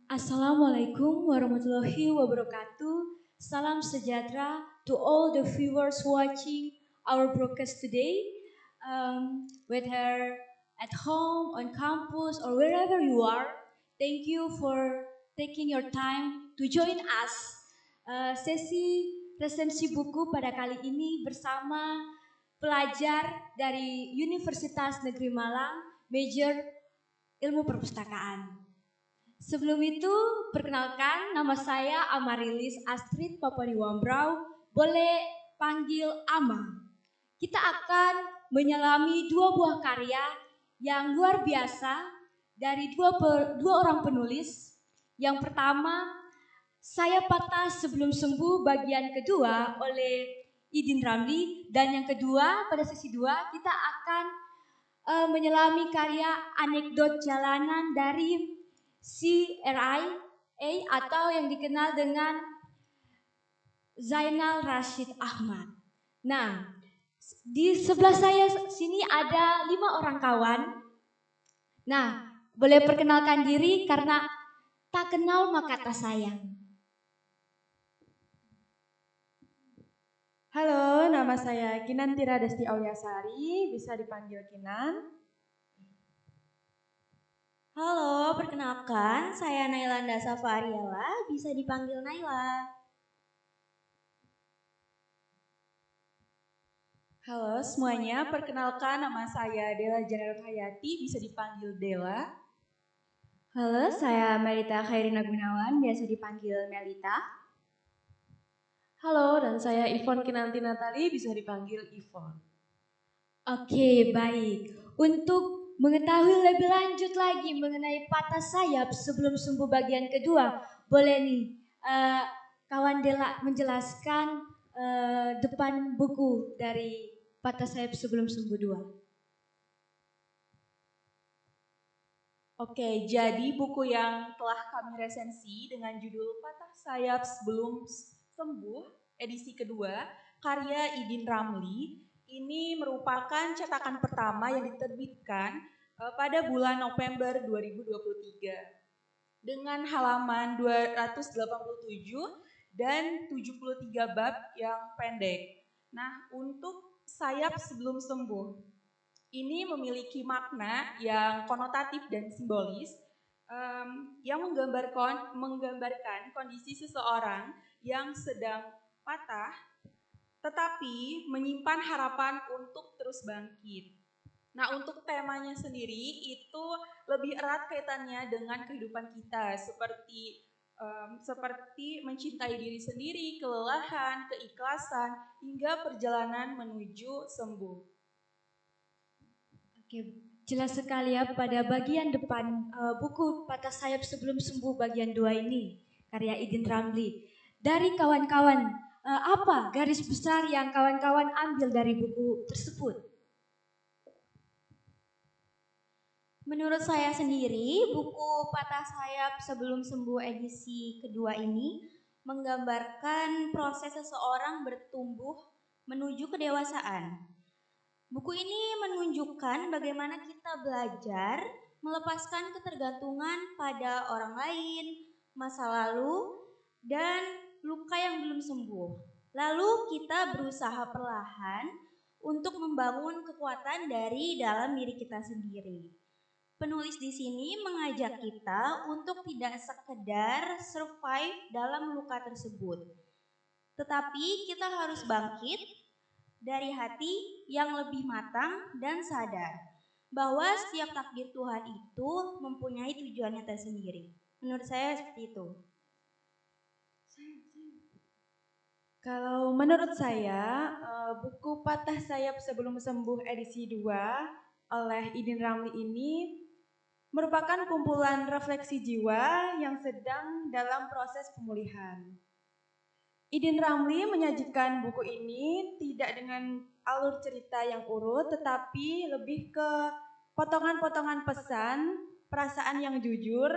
Assalamualaikum warahmatullahi wabarakatuh. Salam sejahtera to all the viewers watching our broadcast today. Whether at home, on campus, or wherever you are, thank you for taking your time to join us. Sesi resensi buku pada kali ini bersama pelajar dari Universitas Negeri Malang, major ilmu perpustakaan. Sebelum itu, perkenalkan nama saya Amarilis Astrid Papani Wambrau, boleh panggil Ama. Kita akan menyelami dua buah karya yang luar biasa dari dua orang penulis. Yang pertama, Saya Patah Sebelum Sembuh bagian kedua oleh Idin Ramli, dan yang kedua pada sesi 2 kita akan menyelami karya Anekdot Jalanan dari CRI atau yang dikenal dengan Zainal Rashid Ahmad. Nah, di sebelah saya sini ada 5 orang kawan. Nah, boleh perkenalkan diri karena tak kenal maka tak sayang. Halo, nama saya Kinan Tira Desti Auliasari, bisa dipanggil Kinan. Halo, perkenalkan saya Nailanda Safariela, bisa dipanggil Naila. Halo semuanya, perkenalkan nama saya Dela Janarul Hayati, bisa dipanggil Dela. Halo, saya Melita Khairina Gunawan, biasa dipanggil Melita. Halo, dan saya Ivon Kinanti Natali, bisa dipanggil Ivon. Oke, baik. Untuk mengetahui lebih lanjut lagi mengenai Patah Sayap Sebelum Sembuh bagian kedua, boleh nih kawan Dela menjelaskan depan buku dari Patah Sayap Sebelum Sembuh 2. Oke, jadi buku yang telah kami resensi dengan judul Patah Sayap Sebelum Sembuh, edisi kedua, karya Idin Ramli, ini merupakan cetakan pertama yang diterbitkan pada bulan November 2023 dengan halaman 287 dan 73 bab yang pendek. Nah, untuk Sayap Sebelum Sembuh, ini memiliki makna yang konotatif dan simbolis yang menggambarkan kondisi seseorang yang sedang patah tetapi menyimpan harapan untuk terus bangkit. Nah, untuk temanya sendiri itu lebih erat kaitannya dengan kehidupan kita seperti mencintai diri sendiri, kelelahan, keikhlasan, hingga perjalanan menuju sembuh. Oke, jelas sekali ya pada bagian depan buku Patah Sayap Sebelum Sembuh bagian 2 ini, karya Idin Ramli. Dari kawan-kawan, apa garis besar yang kawan-kawan ambil dari buku tersebut? Menurut saya sendiri, buku Patah Sayap Sebelum Sembuh edisi kedua ini menggambarkan proses seseorang bertumbuh menuju kedewasaan. Buku ini menunjukkan bagaimana kita belajar melepaskan ketergantungan pada orang lain, masa lalu, dan luka yang belum sembuh. Lalu kita berusaha perlahan untuk membangun kekuatan dari dalam diri kita sendiri. Penulis di sini mengajak kita untuk tidak sekedar survive dalam luka tersebut, tetapi kita harus bangkit dari hati yang lebih matang dan sadar bahwa setiap takdir Tuhan itu mempunyai tujuannya tersendiri. Menurut saya seperti itu. Kalau menurut saya, buku Patah Sayap Sebelum Sembuh edisi 2 oleh Idin Ramli ini merupakan kumpulan refleksi jiwa yang sedang dalam proses pemulihan. Idin Ramli menyajikan buku ini tidak dengan alur cerita yang urut, tetapi lebih ke potongan-potongan pesan, perasaan yang jujur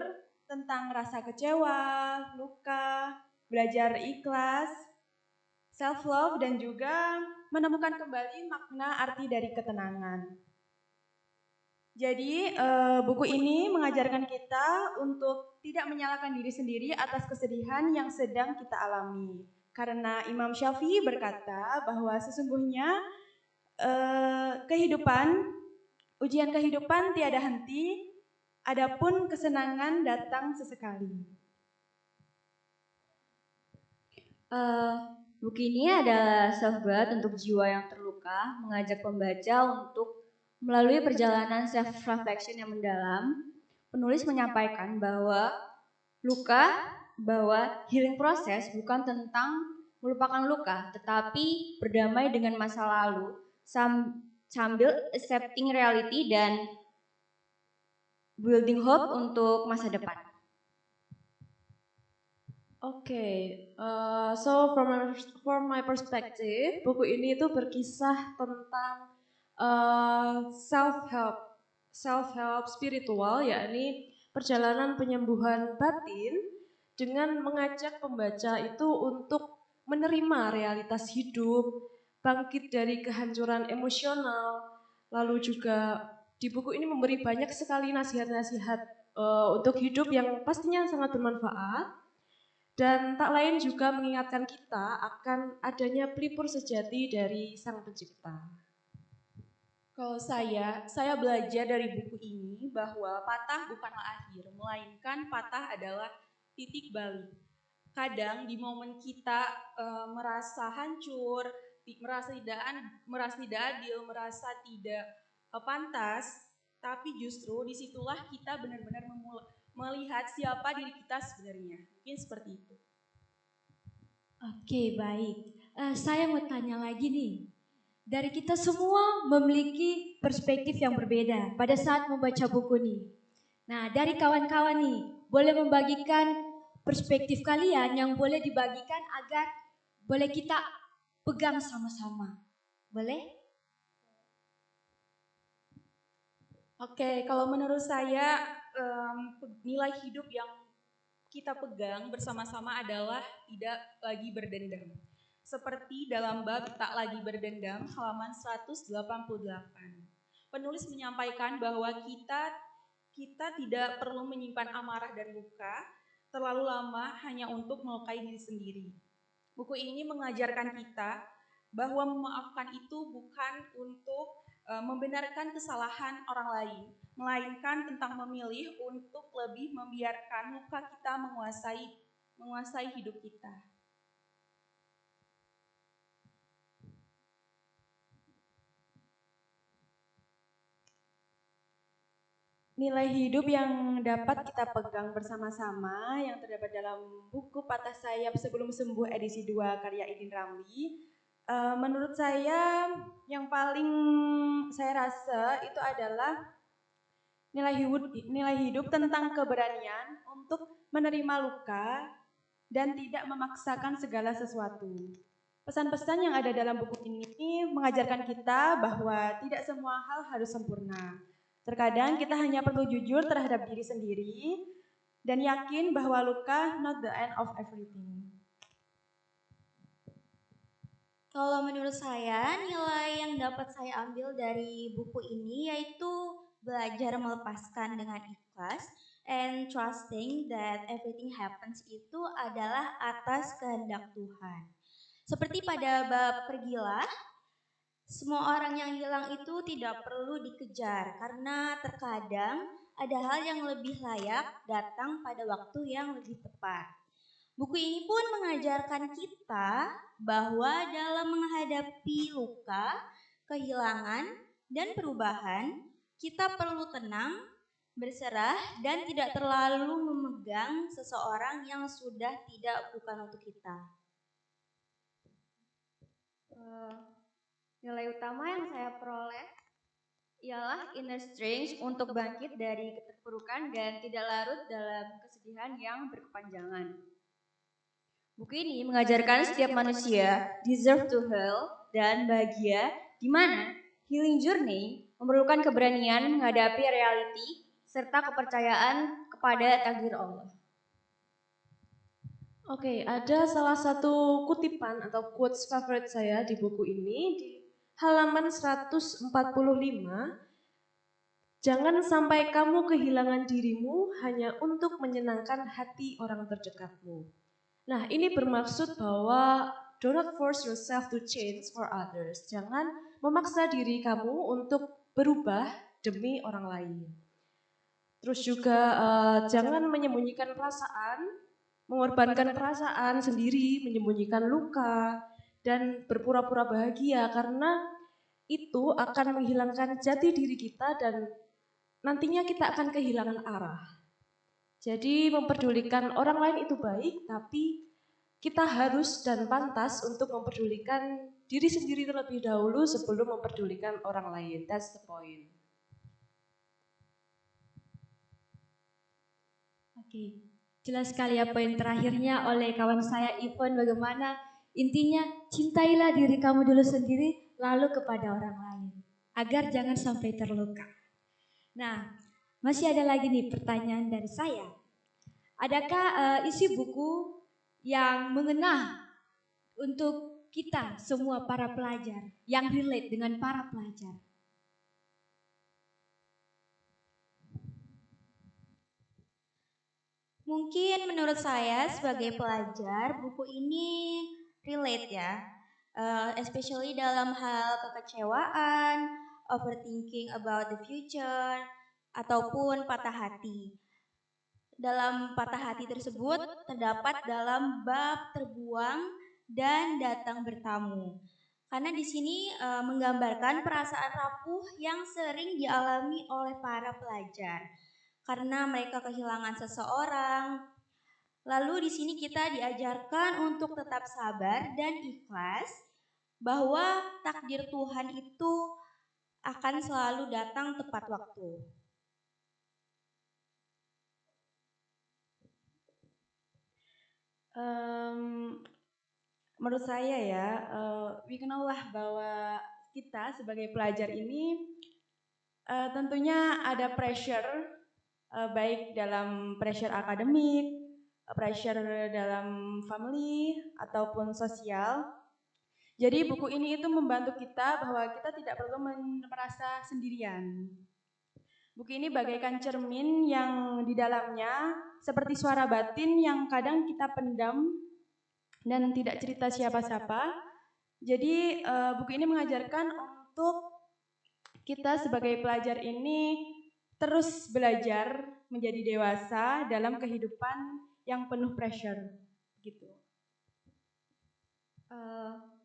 tentang rasa kecewa, luka, belajar ikhlas, self-love, dan juga menemukan kembali makna arti dari ketenangan. Jadi buku ini mengajarkan kita untuk tidak menyalahkan diri sendiri atas kesedihan yang sedang kita alami. Karena Imam Syafi'i berkata bahwa sesungguhnya ujian kehidupan tiada henti, adapun kesenangan datang sesekali. Buku ini adalah self-guide untuk jiwa yang terluka, mengajak pembaca untuk melalui perjalanan self-reflection yang mendalam. Penulis menyampaikan bahwa healing process bukan tentang melupakan luka, tetapi berdamai dengan masa lalu sambil accepting reality dan building hope untuk masa depan. So from my perspective, buku ini itu berkisah tentang self help spiritual, yakni perjalanan penyembuhan batin dengan mengajak pembaca itu untuk menerima realitas hidup, bangkit dari kehancuran emosional, lalu juga di buku ini memberi banyak sekali nasihat-nasihat untuk hidup yang pastinya sangat bermanfaat. Dan tak lain juga mengingatkan kita akan adanya pelipur sejati dari Sang Pencipta. Kalau saya belajar dari buku ini bahwa patah bukanlah akhir, melainkan patah adalah titik balik. Kadang di momen kita merasa hancur, merasa tidak adil, merasa tidak pantas, tapi justru disitulah kita benar-benar melihat siapa diri kita sebenarnya. Mungkin seperti itu. Oke, baik. Saya mau tanya lagi nih. Dari kita semua memiliki perspektif yang berbeda pada saat membaca buku ini. Nah, dari kawan-kawan nih, boleh membagikan perspektif kalian yang boleh dibagikan agar boleh kita pegang sama-sama. Boleh? Oke, kalau menurut saya nilai hidup yang kita pegang bersama-sama adalah tidak lagi berdendam. Seperti dalam bab Tak Lagi Berdendam halaman 188. Penulis menyampaikan bahwa kita tidak perlu menyimpan amarah dan luka terlalu lama hanya untuk melukai diri sendiri. Buku ini mengajarkan kita bahwa memaafkan itu bukan untuk membenarkan kesalahan orang lain, melainkan tentang memilih untuk lebih membiarkan luka kita menguasai hidup kita. Nilai hidup yang dapat kita pegang bersama-sama yang terdapat dalam buku Patah Sayap Sebelum Sembuh edisi 2 karya Idin Ramli. Menurut saya yang paling saya rasa itu adalah nilai hidup tentang keberanian untuk menerima luka dan tidak memaksakan segala sesuatu. Pesan-pesan yang ada dalam buku ini mengajarkan kita bahwa tidak semua hal harus sempurna. Terkadang kita hanya perlu jujur terhadap diri sendiri dan yakin bahwa luka not the end of everything. Kalau menurut saya, nilai yang dapat saya ambil dari buku ini yaitu belajar melepaskan dengan ikhlas and trusting that everything happens itu adalah atas kehendak Tuhan. Seperti pada bab Pergilah, semua orang yang hilang itu tidak perlu dikejar karena terkadang ada hal yang lebih layak datang pada waktu yang lebih tepat. Buku ini pun mengajarkan kita bahwa dalam menghadapi luka, kehilangan, dan perubahan, kita perlu tenang, berserah, dan tidak terlalu memegang seseorang yang sudah tidak bukan untuk kita. Nilai utama yang saya peroleh ialah inner strength untuk bangkit dari keterpurukan dan tidak larut dalam kesedihan yang berkepanjangan. Buku ini mengajarkan setiap manusia deserve to heal dan bahagia, di mana healing journey memerlukan keberanian menghadapi reality serta kepercayaan kepada takdir Allah. Oke, ada salah satu kutipan atau quotes favorit saya di buku ini di halaman 145. Jangan sampai kamu kehilangan dirimu hanya untuk menyenangkan hati orang terdekatmu. Nah, ini bermaksud bahwa do not force yourself to change for others. Jangan memaksa diri kamu untuk berubah demi orang lain. Terus juga jangan menyembunyikan perasaan, mengorbankan perasaan sendiri, menyembunyikan luka, dan berpura-pura bahagia karena itu akan menghilangkan jati diri kita dan nantinya kita akan kehilangan arah. Jadi memperdulikan orang lain itu baik, tapi kita harus dan pantas untuk memperdulikan diri sendiri terlebih dahulu sebelum memperdulikan orang lain. That's the point. Oke, jelas sekali ya poin terakhirnya oleh kawan saya Ivon, bagaimana intinya cintailah diri kamu dulu sendiri lalu kepada orang lain agar jangan sampai terluka. Nah, masih ada lagi nih pertanyaan dari saya. Adakah isi buku yang mengena untuk kita semua para pelajar, yang relate dengan para pelajar? Mungkin menurut saya sebagai pelajar, buku ini relate ya. Especially dalam hal kekecewaan, overthinking about the future, ataupun patah hati. Dalam patah hati tersebut terdapat dalam bab terbuang dan datang bertamu. Karena di sini menggambarkan perasaan rapuh yang sering dialami oleh para pelajar karena mereka kehilangan seseorang. Lalu di sini kita diajarkan untuk tetap sabar dan ikhlas bahwa takdir Tuhan itu akan selalu datang tepat waktu. Menurut saya ya, we know lah bahwa kita sebagai pelajar ini tentunya ada pressure, baik dalam pressure akademik, pressure dalam family, ataupun sosial. Jadi buku ini itu membantu kita bahwa kita tidak perlu merasa sendirian. Buku ini bagaikan cermin yang di dalamnya seperti suara batin yang kadang kita pendam dan tidak cerita siapa-siapa. Jadi buku ini mengajarkan untuk kita sebagai pelajar ini terus belajar menjadi dewasa dalam kehidupan yang penuh pressure gitu.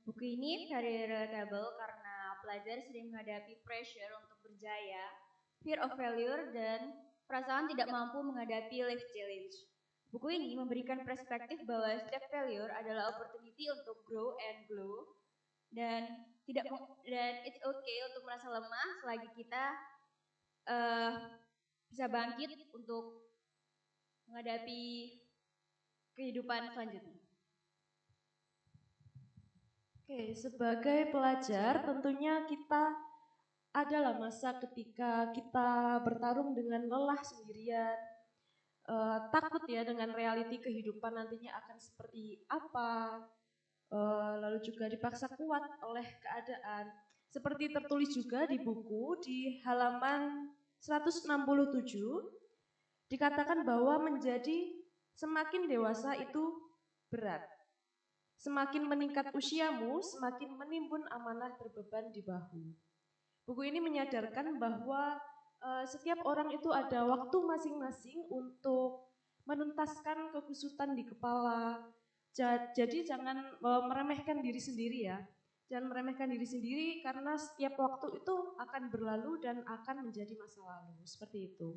Buku ini very relatable karena pelajar sering menghadapi pressure untuk berjaya, fear of failure, dan perasaan tidak mampu menghadapi life challenge. Buku ini memberikan perspektif bahwa setiap failure adalah opportunity untuk grow and glow, dan it's okay untuk merasa lemah selagi kita bisa bangkit untuk menghadapi kehidupan selanjutnya. Oke, sebagai pelajar tentunya kita adalah masa ketika kita bertarung dengan lelah sendirian, takut ya dengan realiti kehidupan nantinya akan seperti apa, lalu juga dipaksa kuat oleh keadaan. Seperti tertulis juga di buku di halaman 167, dikatakan bahwa menjadi semakin dewasa itu berat. Semakin meningkat usiamu, semakin menimbun amanah berbeban di bahu. Buku ini menyadarkan bahwa setiap orang itu ada waktu masing-masing untuk menuntaskan kekusutan di kepala. Jadi jangan meremehkan diri sendiri ya. Jangan meremehkan diri sendiri karena setiap waktu itu akan berlalu dan akan menjadi masa lalu. Seperti itu.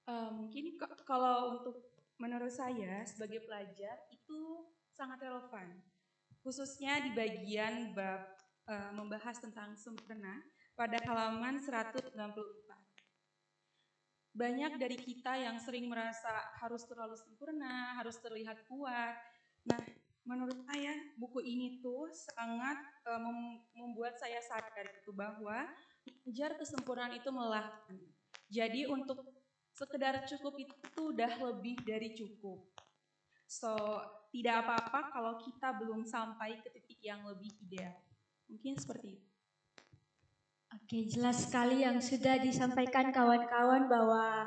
Mungkin kalau untuk menurut saya sebagai pelajar itu sangat relevan, khususnya di bagian bab membahas tentang sempurna pada halaman 194. Banyak dari kita yang sering merasa harus terlalu sempurna, harus terlihat kuat. Nah, menurut saya buku ini tuh sangat membuat saya sadar gitu bahwa mengejar kesempurnaan itu melelahkan. Jadi untuk sekedar cukup itu udah lebih dari cukup. So, tidak apa-apa kalau kita belum sampai ke titik yang lebih ideal. Mungkin seperti itu. Oke, jelas sekali yang sudah disampaikan kawan-kawan bahwa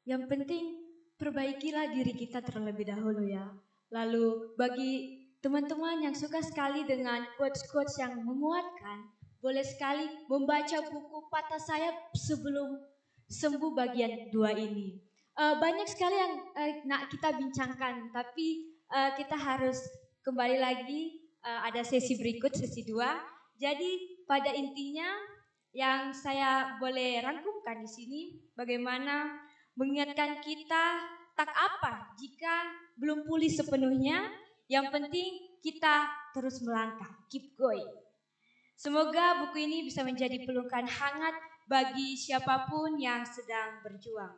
yang penting perbaikilah diri kita terlebih dahulu ya. Lalu bagi teman-teman yang suka sekali dengan quotes-quotes yang menguatkan, boleh sekali membaca buku Patah Sayap Sebelum Sembuh bagian 2 ini. Banyak sekali yang nak kita bincangkan, tapi kita harus kembali lagi ada sesi berikut, sesi 2. Jadi pada intinya yang saya boleh rangkumkan di sini bagaimana mengingatkan kita tak apa jika belum pulih sepenuhnya, yang penting kita terus melangkah, keep going. Semoga buku ini bisa menjadi pelukan hangat bagi siapapun yang sedang berjuang.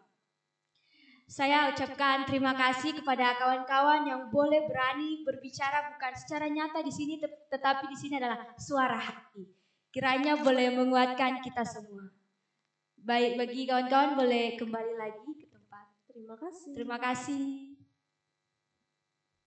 Saya ucapkan terima kasih kepada kawan-kawan yang boleh berani berbicara bukan secara nyata di sini, tetapi di sini adalah suara hati. Kiranya boleh menguatkan kita semua. Baik, bagi kawan-kawan boleh kembali lagi ke tempat. Terima kasih. Terima kasih.